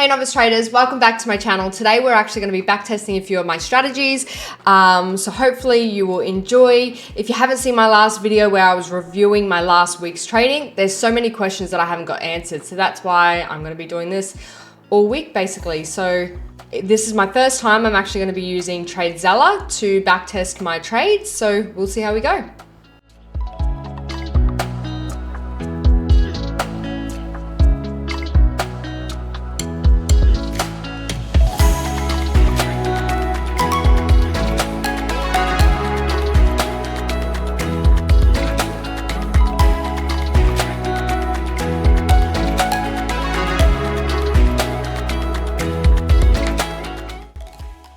Hey novice traders, welcome back to my channel. Today we're actually going to be backtesting a few of my strategies. So hopefully you will enjoy. If you haven't seen my last video where I was reviewing my last week's trading, there's so many questions that I haven't got answered. So that's why I'm going to be doing this all week basically. So this is my first time I'm actually going to be using TradeZella to backtest my trades. So we'll see how we go.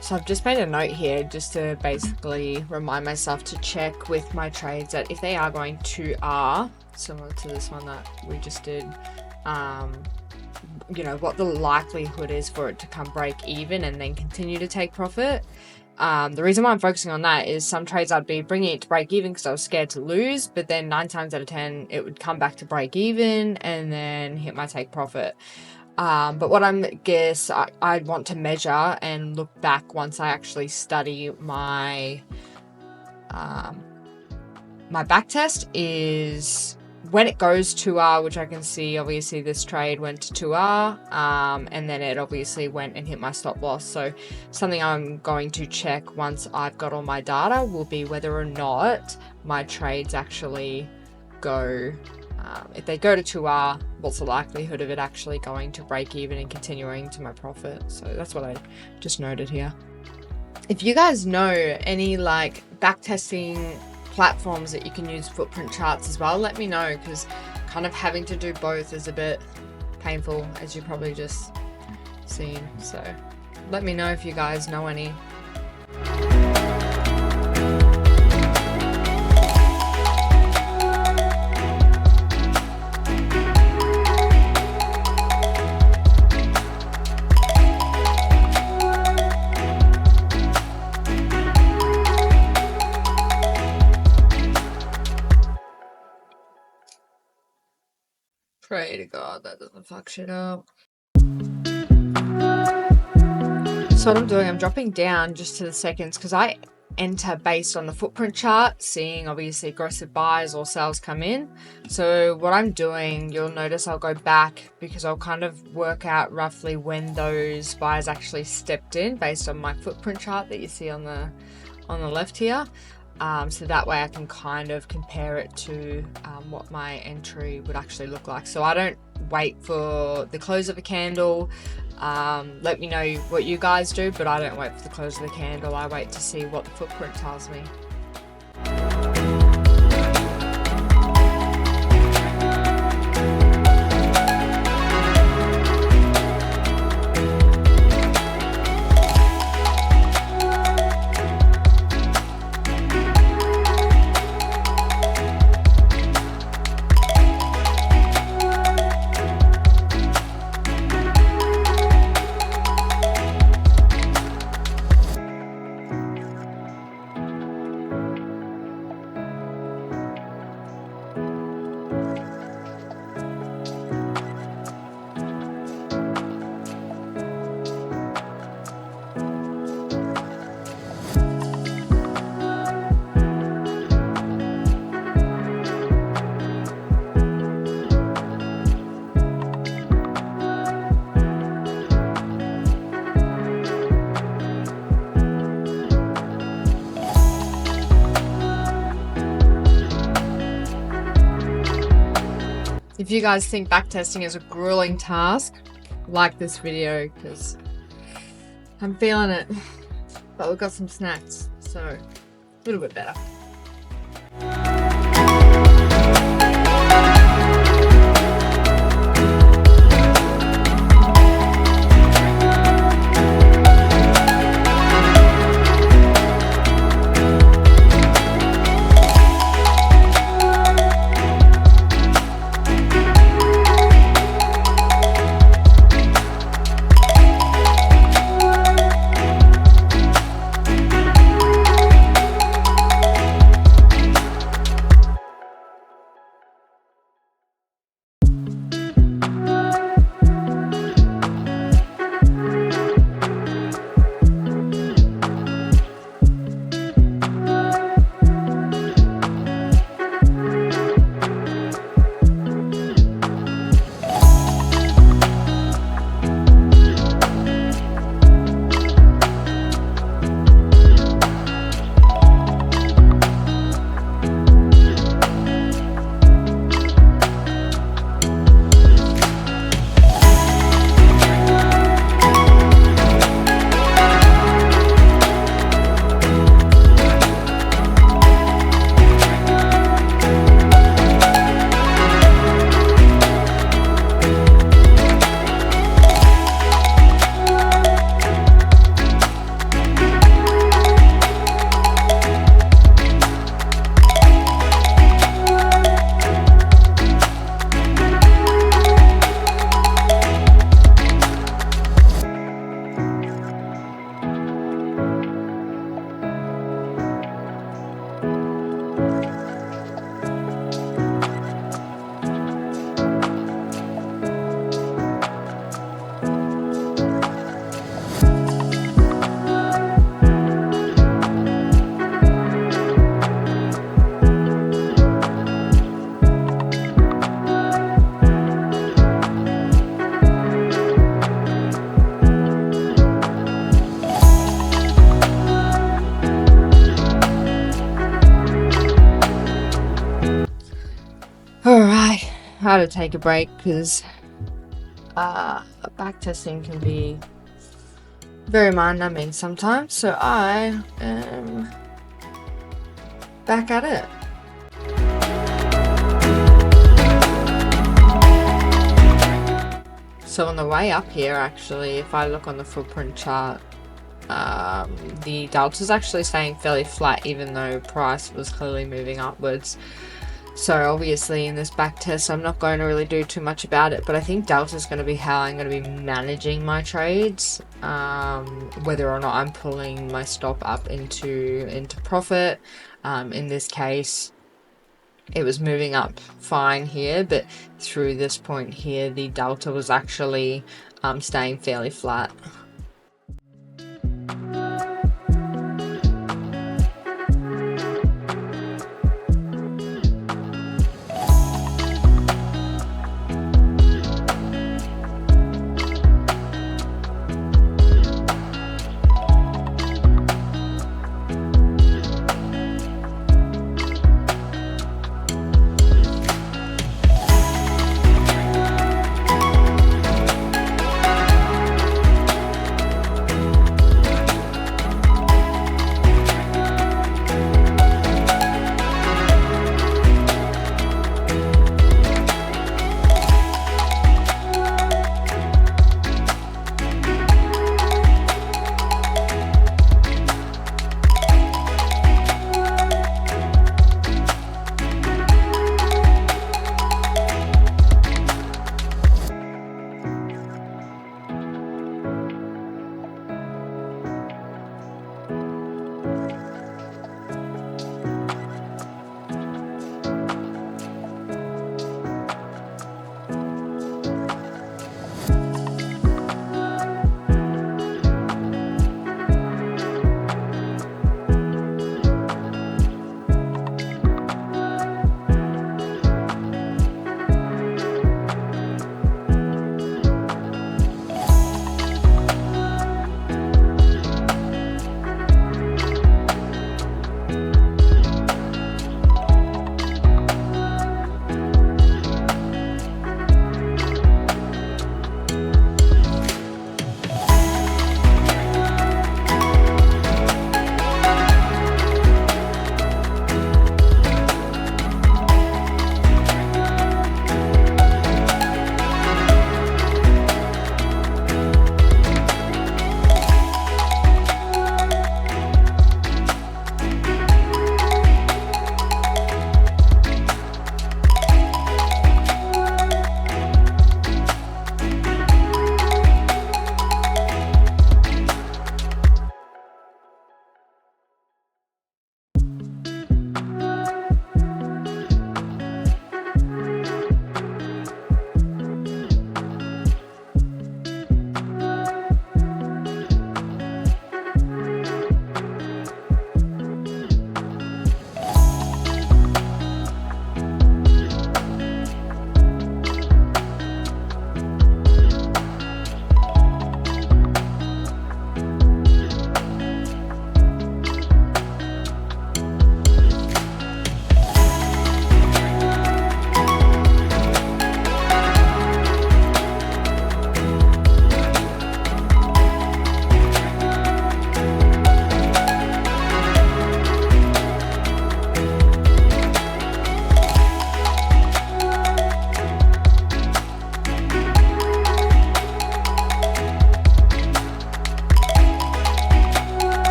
So I've just made a note here just to basically remind myself to check with my trades that if they are going to R, similar to this one that we just did, what the likelihood is for it to come break even and then continue to take profit. The reason why I'm focusing on that is some trades I'd be bringing it to break even because I was scared to lose, but then 9 times out of 10 it would come back to break even and then hit my take profit. But what I'd want to measure and look back once I actually study my my backtest is when it goes 2R, which I can see obviously this trade went to 2R, and then it obviously went and hit my stop loss. So something I'm going to check once I've got all my data will be whether or not my trades actually go. If they go to 2R, what's the likelihood of it actually going to break even and continuing to my profit? So that's what I just noted here. If you guys know any like backtesting platforms that you can use footprint charts as well, let me know, because kind of having to do both is a bit painful, as you probably just seen. So let me know if you guys know any. Pray to God that doesn't fuck shit up. So what I'm doing, I'm dropping down just to the seconds because I enter based on the footprint chart, seeing obviously aggressive buys or sales come in. So what I'm doing, you'll notice I'll go back because I'll kind of work out roughly when those buys actually stepped in based on my footprint chart that you see on the left here. So that way I can kind of compare it to what my entry would actually look like. So I don't wait for the close of a candle. Let me know what you guys do, but I don't wait for the close of the candle. I wait to see what the footprint tells me. If you guys think backtesting is a grueling task, like this video because I'm feeling it. But we've got some snacks, so a little bit better. try to take a break because backtesting can be very mind-numbing sometimes. So I am back at it. So on the way up here, actually, if I look on the footprint chart, the delta is actually staying fairly flat, even though price was clearly moving upwards. So obviously in this back test, I'm not going to really do too much about it, but I think delta is going to be how I'm going to be managing my trades, whether or not I'm pulling my stop up into profit. In this case, it was moving up fine here, but through this point here, the delta was actually staying fairly flat.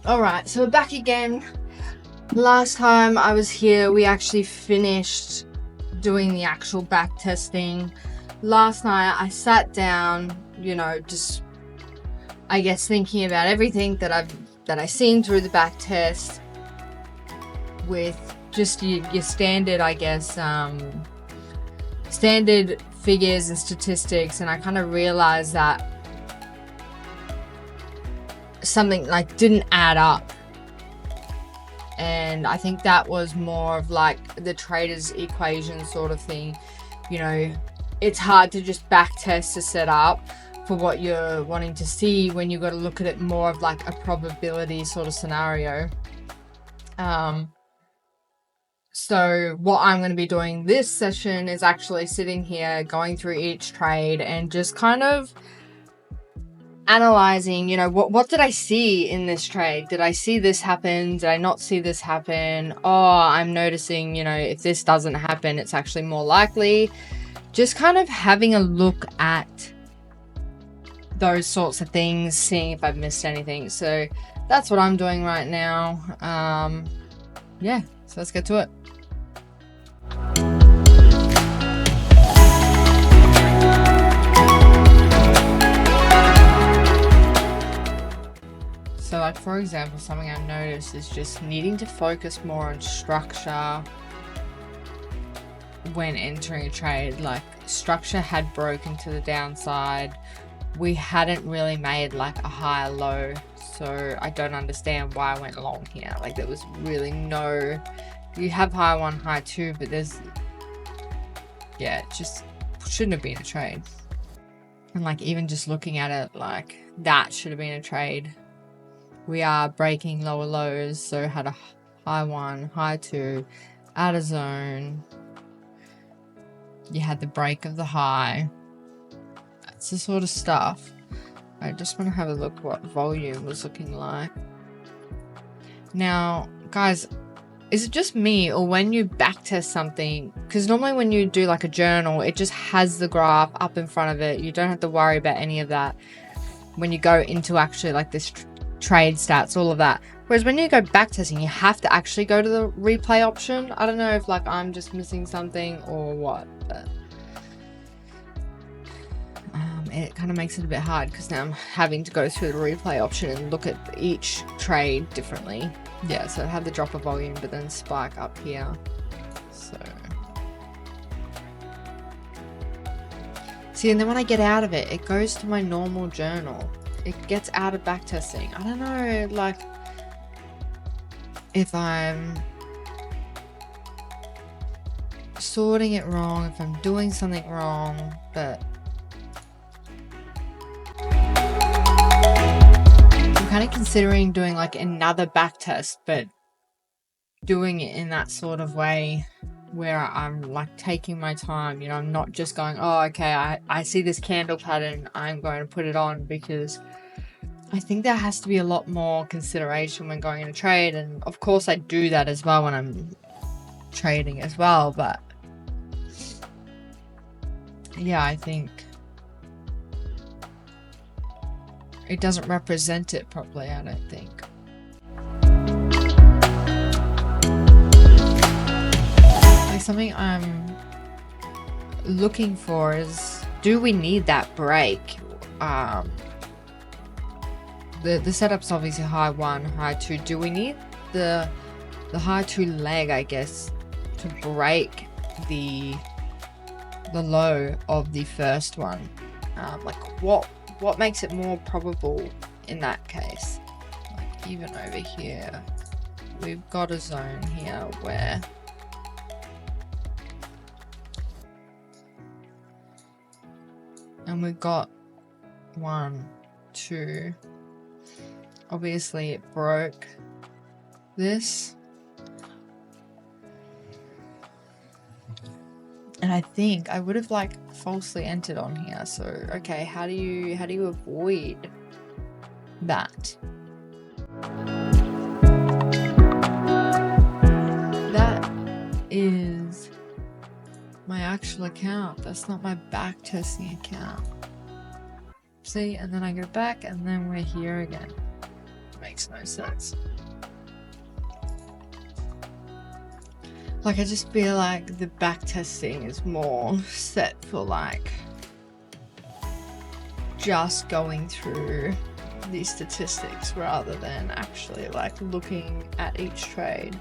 Alright, so we're back again. Last time I was here, we actually finished doing the actual back testing. Last night I sat down, just I guess thinking about everything that I've seen through the back test with just your standard, I guess, standard figures and statistics, and I kind of realized that something like didn't add up. And I think that was more of like the trader's equation sort of thing. You know, it's hard to just back test a setup for what you're wanting to see when you've got to look at it more of like a probability sort of scenario. So what I'm going to be doing this session is actually sitting here going through each trade and just kind of analyzing, you know, what did I see in this trade? Did I see this happen? Did I not see this happen? Oh, I'm noticing, you know, if this doesn't happen, it's actually more likely. Just kind of having a look at those sorts of things, seeing if I've missed anything. So that's what I'm doing right now. Yeah, so let's get to it. So like, for example, something I've noticed is just needing to focus more on structure when entering a trade. Like, structure had broken to the downside. We hadn't really made like a high low, so I don't understand why I went long here. Like, there was really no, you have high one, high two, but there's, yeah, it just shouldn't have been a trade. And like, even just looking at it, like, that should have been a trade. We are breaking lower lows, so had a high one, high two, out of zone. You had the break of the high. That's the sort of stuff. I just want to have a look what volume was looking like. Now, guys, is it just me, or when you backtest something, because normally when you do like a journal, it just has the graph up in front of it. You don't have to worry about any of that when you go into actually like this trade stats, all of that. Whereas when you go backtesting, you have to actually go to the replay option. I don't know if like I'm just missing something or what, but it kind of makes it a bit hard because now I'm having to go through the replay option and look at each trade differently. Yeah, so I have the drop of volume but then spike up here. So see, and then when I get out of it, it goes to my normal journal. It gets out of backtesting. I don't know, like, if I'm sorting it wrong, if I'm doing something wrong, but I'm kind of considering doing like another backtest, but doing it in that sort of way where I'm like taking my time, you know, I'm not just going, oh, okay, I see this candle pattern, I'm going to put it on, because I think there has to be a lot more consideration when going in a trade. And of course I do that as well when I'm trading as well, but yeah, I think it doesn't represent it properly, I don't think. Like, something I'm looking for is, do we need that break? The setup's obviously high one, high two. Do we need the high two leg, I guess, to break the low of the first one? Like, what makes it more probable in that case? Like, even over here, we've got a zone here where and we've got 1, 2. Obviously it broke this, and I think I would have like falsely entered on here. So okay, how do you avoid that? That is my actual account. That's not my backtesting account. See, and then I go back and then we're here again. Makes no sense. Like, I just feel like the backtesting is more set for like just going through these statistics rather than actually like looking at each trade.